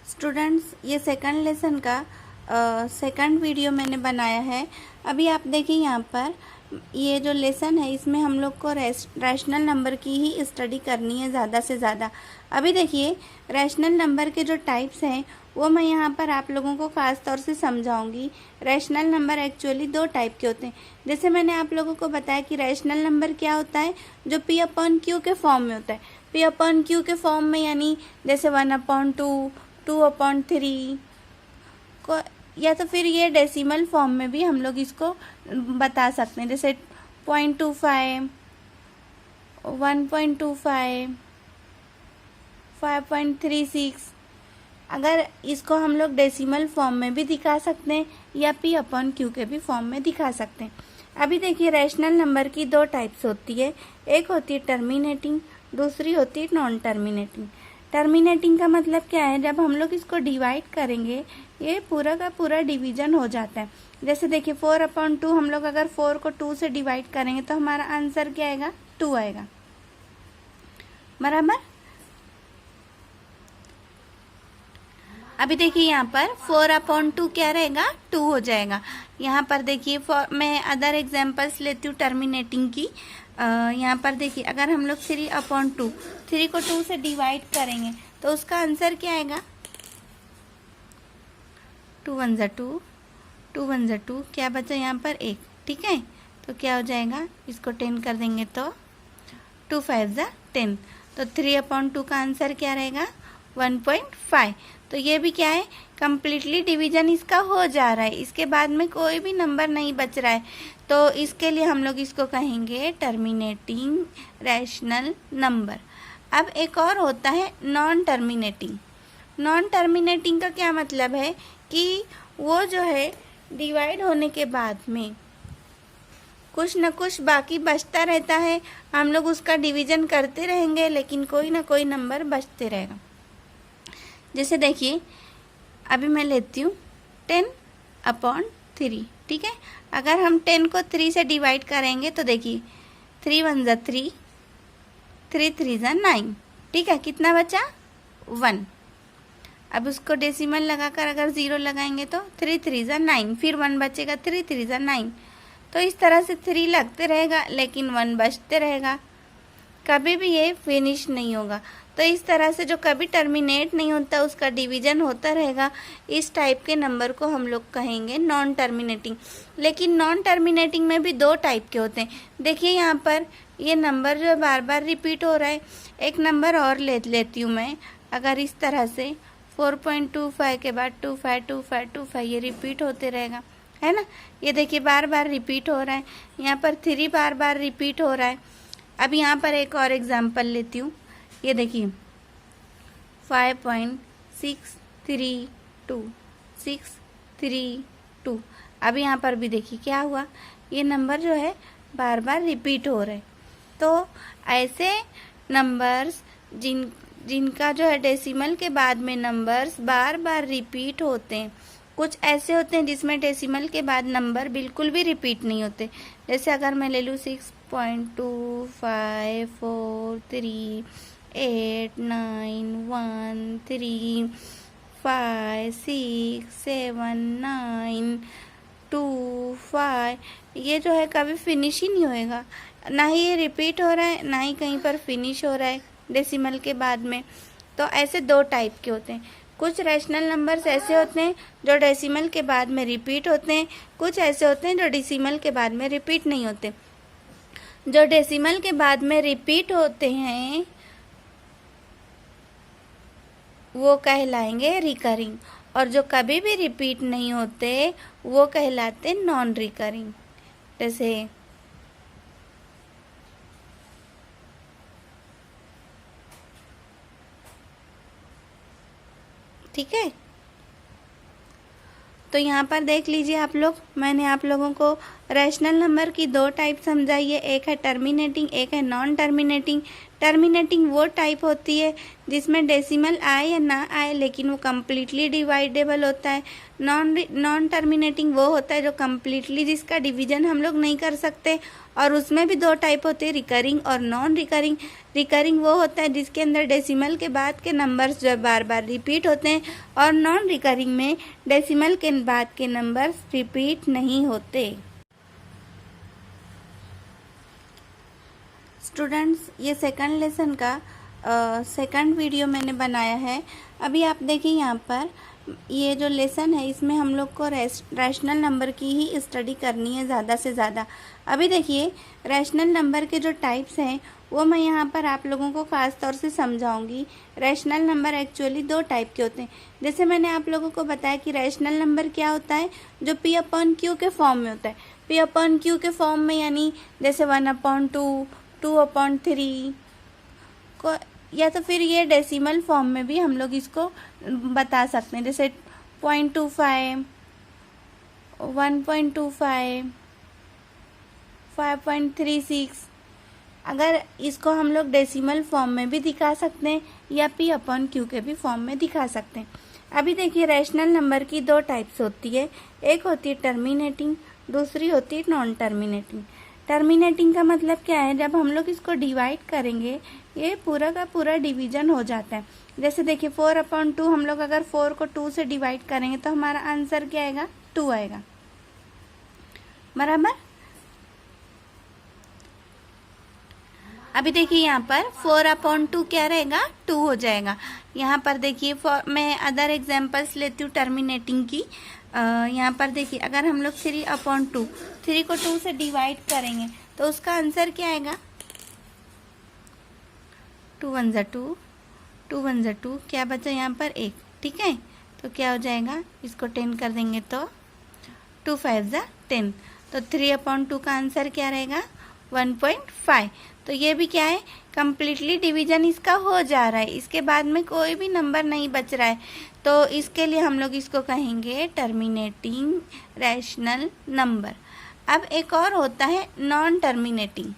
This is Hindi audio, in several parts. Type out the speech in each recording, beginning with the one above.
स्टूडेंट्स, ये सेकंड लेसन का सेकंड वीडियो मैंने बनाया है। अभी आप देखिए यहाँ पर ये जो लेसन है इसमें हम लोग को रैशनल नंबर की ही स्टडी करनी है ज़्यादा से ज़्यादा। अभी देखिए रैशनल नंबर के जो टाइप्स हैं वो मैं यहाँ पर आप लोगों को ख़ास तौर से समझाऊंगी। रैशनल नंबर एक्चुअली दो टाइप के होते हैं। जैसे मैंने आप लोगों को बताया कि रैशनल नंबर क्या होता है, जो P/Q के फॉर्म में होता है। P/Q के फॉर्म में यानी जैसे 1/2, 2/3 को, या तो फिर ये डेसिमल फॉर्म में भी हम लोग इसको बता सकते हैं, जैसे 0.25, 1.25, 5.36। अगर इसको हम लोग डेसिमल फॉर्म में भी दिखा सकते हैं या P/Q के भी फॉर्म में दिखा सकते हैं। अभी देखिए रैशनल नंबर की दो टाइप्स होती है, एक होती है टर्मिनेटिंग, दूसरी होती है नॉन टर्मिनेटिंग। टर्मिनेटिंग का मतलब क्या है, जब हम लोग इसको डिवाइड करेंगे ये पूरा का पूरा डिवीजन हो जाता है। जैसे देखिए 4/2, हम लोग अगर 4 को 2 से डिवाइड करेंगे तो हमारा आंसर क्या आएगा, 2 आएगा, बराबर। अभी देखिए यहाँ पर 4/2 क्या रहेगा, 2 हो जाएगा। यहाँ पर देखिए मैं अदर एग्जांपल्स लेती हूँ टर्मिनेटिंग की। यहाँ पर देखिए अगर हम लोग 3/2, 3 को 2 से डिवाइड करेंगे तो उसका आंसर क्या आएगा, 2 1 2, 2 1 2, क्या बचा यहाँ पर 1, ठीक है। तो क्या हो जाएगा, इसको 10 कर देंगे तो 2 5 10, तो 3/2 का आंसर क्या रहेगा, 1.5। तो ये भी क्या है, कम्प्लीटली डिवीजन इसका हो जा रहा है, इसके बाद में कोई भी नंबर नहीं बच रहा है। तो इसके लिए हम लोग इसको कहेंगे टर्मिनेटिंग रैशनल नंबर। अब एक और होता है नॉन टर्मिनेटिंग। नॉन टर्मिनेटिंग का क्या मतलब है कि वो जो है डिवाइड होने के बाद में कुछ न कुछ बाकी बचता रहता है, हम लोग उसका डिवीजन करते रहेंगे लेकिन कोई ना कोई नंबर बचते रहेगा। जैसे देखिए अभी मैं लेती हूँ 10/3, ठीक है। अगर हम 10 को 3 से डिवाइड करेंगे तो देखिए 3 1 3, 3 3 9, ठीक है। कितना बचा, 1। अब उसको डेसिमल लगाकर अगर 0 लगाएंगे तो 3 3 9, फिर 1 बचेगा, 3 3 9। तो इस तरह से 3 लगते रहेगा लेकिन 1 बचते रहेगा, कभी भी ये फिनिश नहीं होगा। तो इस तरह से जो कभी टर्मिनेट नहीं होता उसका डिवीजन होता रहेगा। इस टाइप के नंबर को हम लोग कहेंगे नॉन टर्मिनेटिंग। लेकिन नॉन टर्मिनेटिंग में भी दो टाइप के होते हैं। देखिए यहाँ पर ये नंबर जो बार बार रिपीट हो रहा है। एक नंबर और लेती हूँ मैं, अगर इस तरह से 4.25 के बाद 25 25 25 ये रिपीट होते रहेगा, है ना। ये देखिए बार बार रिपीट हो रहा है। यहाँ पर 3 बार बार रिपीट हो रहा है। अब यहाँ पर एक और एग्जाम्पल लेती हूँ, ये देखिए 5.632, अब यहाँ पर भी देखिए क्या हुआ, ये नंबर जो है बार बार रिपीट हो रहे। तो ऐसे नंबर्स जिनका जो है डेसिमल के बाद में नंबर्स बार बार रिपीट होते हैं। कुछ ऐसे होते हैं जिसमें डेसिमल के बाद नंबर बिल्कुल भी रिपीट नहीं होते। जैसे अगर मैं ले लूँ 6.2543, 8 9 1 3 5 6 7 9 2 5, ये जो है कभी फिनिश ही नहीं होएगा, ना ही ये रिपीट हो रहा है ना ही कहीं पर फिनिश हो रहा है डेसिमल के बाद में। तो ऐसे दो टाइप के होते हैं। कुछ रैशनल नंबर्स ऐसे होते हैं जो डेसिमल के बाद में रिपीट होते हैं, कुछ ऐसे होते हैं जो डेसिमल के बाद में रिपीट नहीं होते। जो डेसिमल के बाद में रिपीट होते हैं वो कहलाएंगे रिकरिंग, और जो कभी भी रिपीट नहीं होते वो कहलाते नॉन रिकरिंग। जैसे ठीक है। तो यहाँ पर देख लीजिए आप लोग, मैंने आप लोगों को रैशनल नंबर की दो टाइप समझाई है, एक है टर्मिनेटिंग, एक है नॉन टर्मिनेटिंग। टर्मिनेटिंग वो टाइप होती है जिसमें डेसिमल आए या ना आए लेकिन वो कम्प्लीटली डिवाइडेबल होता है। नॉन टर्मिनेटिंग वो होता है जो कम्प्लीटली जिसका डिवीजन हम लोग नहीं कर सकते, और उसमें भी दो टाइप होते हैं, रिकरिंग और नॉन रिकरिंग। रिकरिंग वो होता है जिसके अंदर डेसिमल के बाद के नंबर्स जो बार बार रिपीट होते हैं, और नॉन रिकरिंग में डेसिमल के बाद के नंबर्स रिपीट नहीं होते। स्टूडेंट्स, ये सेकंड लेसन का सेकंड वीडियो मैंने बनाया है। अभी आप देखिए यहाँ पर ये जो लेसन है इसमें हम लोग को रैशनल नंबर की ही स्टडी करनी है ज़्यादा से ज़्यादा। अभी देखिए रैशनल नंबर के जो टाइप्स हैं वो मैं यहाँ पर आप लोगों को ख़ास तौर से समझाऊंगी। रैशनल नंबर एक्चुअली दो टाइप के होते हैं। जैसे मैंने आप लोगों को बताया कि रैशनल नंबर क्या होता है, जो P/Q के फॉर्म में होता है। P/Q के फॉर्म में यानी जैसे 1/2, 2/3 को, या तो फिर ये डेसिमल फॉर्म में भी हम लोग इसको बता सकते हैं, जैसे 0.25, 1.25, 5.36। अगर इसको हम लोग डेसिमल फॉर्म में भी दिखा सकते हैं या P/Q के भी फॉर्म में दिखा सकते हैं। अभी देखिए रैशनल नंबर की दो टाइप्स होती है, एक होती है टर्मिनेटिंग, दूसरी होती है नॉन टर्मिनेटिंग। टर्मिनेटिंग का मतलब क्या है, जब हम लोग इसको डिवाइड करेंगे ये पूरा का पूरा डिवीजन हो जाता है। जैसे देखिए 4/2 हम लोग अगर 4 को 2 से डिवाइड करेंगे तो हमारा आंसर क्या आएगा, 2 आएगा, बराबर। अभी देखिए यहाँ पर 4/2 क्या रहेगा, 2 हो जाएगा। यहाँ पर देखिए मैं अदर एग्जांपल्स लेती हूँ टर्मिनेटिंग की। यहाँ पर देखिए अगर हम लोग 3/2, 3 को 2 से डिवाइड करेंगे तो उसका आंसर क्या आएगा, 2 1 जा 2, 2 1 जा 2, क्या बचा यहाँ पर 1, ठीक है। तो क्या हो जाएगा, इसको 10 कर देंगे तो 2 5 जा 10, तो 3/2 का आंसर क्या रहेगा, 1.5। तो ये भी क्या है, कम्प्लीटली डिवीजन इसका हो जा रहा है, इसके बाद में कोई भी नंबर नहीं बच रहा है, तो इसके लिए हम लोग इसको कहेंगे टर्मिनेटिंग रैशनल नंबर। अब एक और होता है नॉन टर्मिनेटिंग।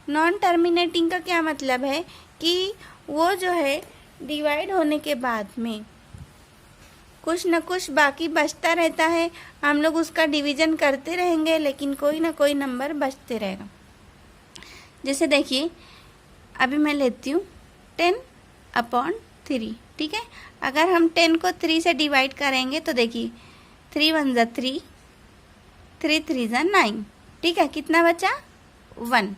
नॉन टर्मिनेटिंग का क्या मतलब है कि वो जो है डिवाइड होने के बाद में कुछ न कुछ बाकी बचता रहता है, हम लोग उसका डिवीजन करते रहेंगे लेकिन कोई ना कोई नंबर बचते रहेगा। जैसे देखिए अभी मैं लेती हूँ 10/3, ठीक है। अगर हम 10 को 3 से डिवाइड करेंगे तो देखिए 3 1 जा 3, 3 3 जा 9, ठीक है। कितना बचा, 1।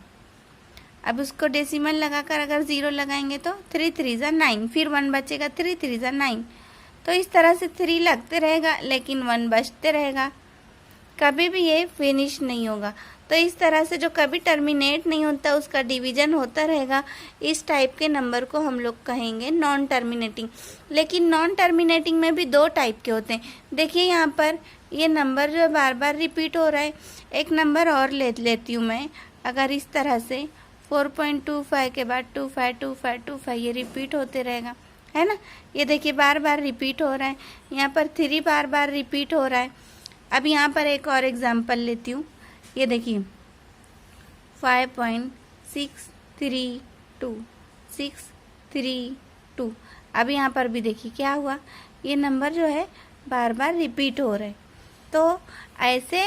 अब उसको डेसिमल लगाकर अगर 0 लगाएंगे तो 3 3 जा 9, फिर 1 बचेगा, 3 3 जा 9। तो इस तरह से 3 लगते रहेगा लेकिन 1 बचते रहेगा, कभी भी ये फिनिश नहीं होगा। तो इस तरह से जो कभी टर्मिनेट नहीं होता उसका डिवीजन होता रहेगा। इस टाइप के नंबर को हम लोग कहेंगे नॉन टर्मिनेटिंग। लेकिन नॉन टर्मिनेटिंग में भी दो टाइप के होते हैं। देखिए यहाँ पर ये नंबर जो बार बार रिपीट हो रहा है, एक नंबर और लेती हूँ मैं। अगर इस तरह से 4.25 के बाद 25 25 25 ये रिपीट होते रहेगा, है ना। ये देखिए बार बार रिपीट हो रहा है, यहाँ पर 3 बार बार रिपीट हो रहा है। अब यहाँ पर एक और एग्जांपल लेती हूँ, ये देखिए 5.632 632। अब यहाँ पर भी देखिए क्या हुआ, ये नंबर जो है बार बार रिपीट हो रहे। तो ऐसे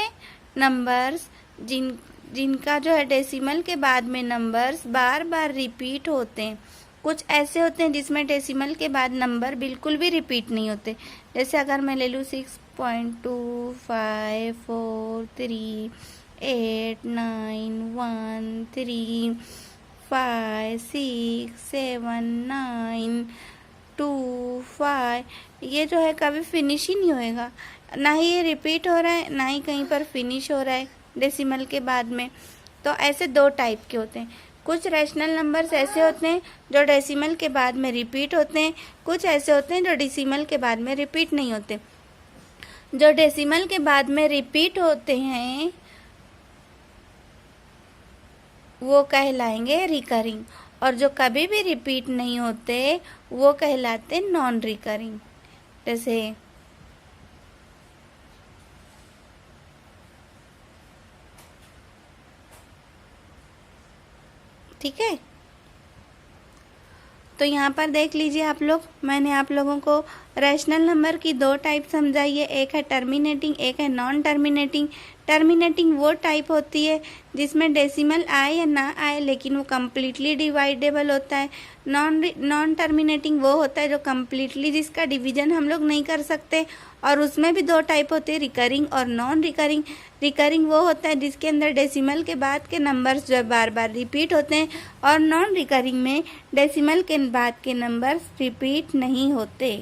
नंबर्स जिनका जो है डेसिमल के बाद में नंबर्स बार बार रिपीट होते हैं। कुछ ऐसे होते हैं जिसमें डेसिमल के बाद नंबर बिल्कुल भी रिपीट नहीं होते। जैसे अगर मैं ले लूँ 6.2543891132 ये जो है कभी फिनिश ही नहीं होएगा, ना ही ये रिपीट हो रहा है ना ही कहीं पर फिनिश हो रहा है डेसिमल के बाद में। तो ऐसे दो टाइप के होते हैं। कुछ रैशनल नंबर्स ऐसे होते हैं जो डेसिमल के बाद में रिपीट होते हैं, कुछ ऐसे होते हैं जो डेसिमल के बाद में रिपीट नहीं होते। जो डेसिमल के बाद में रिपीट होते हैं वो कहलाएंगे रिकरिंग, और जो कभी भी रिपीट नहीं होते वो कहलाते नॉन रिकरिंग। जैसे ठीक है। तो यहाँ पर देख लीजिए आप लोग, मैंने आप लोगों को रैशनल नंबर की दो टाइप समझाई है, एक है टर्मिनेटिंग, एक है नॉन टर्मिनेटिंग। टर्मिनेटिंग वो टाइप होती है जिसमें डेसिमल आए या ना आए लेकिन वो कम्प्लीटली डिवाइडेबल होता है। नॉन टर्मिनेटिंग वो होता है जो कम्प्लीटली जिसका डिवीजन हम लोग नहीं कर सकते, और उसमें भी दो टाइप होते हैं, रिकरिंग और नॉन रिकरिंग। रिकरिंग वो होता है जिसके अंदर डेसिमल के बाद के नंबर्स जो बार बार रिपीट होते हैं, और नॉन रिकरिंग में डेसिमल के बाद के नंबर्स रिपीट नहीं होते।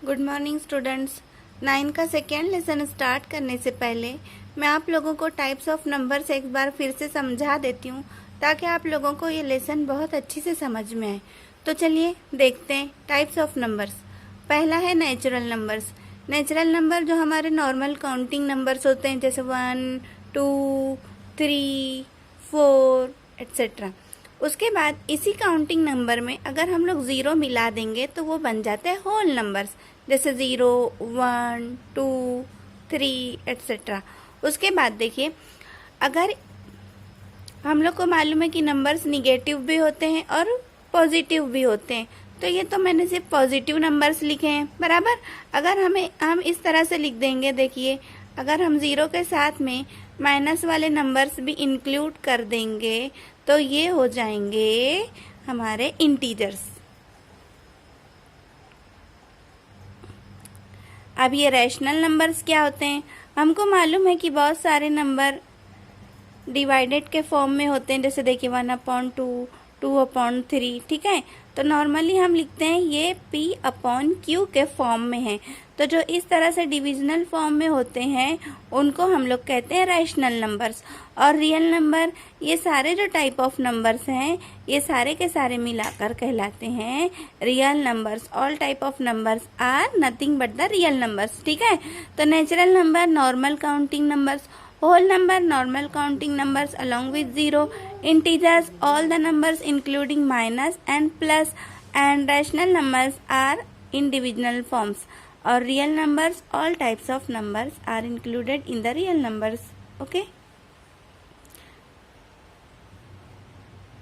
Good morning students. 9 का सेकेंड लेसन स्टार्ट करने से पहले मैं आप लोगों को टाइप्स ऑफ नंबर्स एक बार फिर से समझा देती हूँ ताकि आप लोगों को ये लेसन बहुत अच्छी से समझ में आए। तो चलिए देखते हैं टाइप्स ऑफ नंबर्स। पहला है नेचुरल नंबर्स। नेचुरल नंबर जो हमारे नॉर्मल काउंटिंग नंबर्स होते हैं, जैसे 1, 2, 3, 4 एट्सेट्रा। उसके बाद इसी काउंटिंग नंबर में अगर हम लोग ज़ीरो मिला देंगे तो वो बन जाते हैं होल नंबर्स, जैसे 0, 1, 2, 3 एट्सेट्रा। उसके बाद देखिए, अगर हम लोग को मालूम है कि नंबर्स निगेटिव भी होते हैं और पॉजिटिव भी होते हैं, तो ये तो मैंने सिर्फ पॉजिटिव नंबर्स लिखे हैं, बराबर। अगर हम इस तरह से लिख देंगे, देखिए, अगर हम ज़ीरो के साथ में माइनस वाले नंबर्स भी इंक्लूड कर देंगे तो ये हो जाएंगे हमारे इंटीजर्स। अब ये रैशनल नंबर्स क्या होते हैं? हमको मालूम है कि बहुत सारे नंबर डिवाइडेड के फॉर्म में होते हैं, जैसे देखिए 1/2, 2/3, ठीक है। तो नॉर्मली हम लिखते हैं ये P/Q के फॉर्म में है। तो जो इस तरह से डिविजनल फॉर्म में होते हैं उनको हम लोग कहते हैं रैशनल नंबर्स। और रियल नंबर, ये सारे जो टाइप ऑफ नंबर्स हैं ये सारे के सारे मिलाकर कहलाते हैं real numbers. All type of numbers are nothing but the real numbers, ठीक है। तो natural number, normal counting numbers, whole number, normal counting numbers along with zero, integers, all the numbers including minus and plus, and rational numbers are in divisional forms, or real numbers, all types of numbers are included in the real numbers. Okay.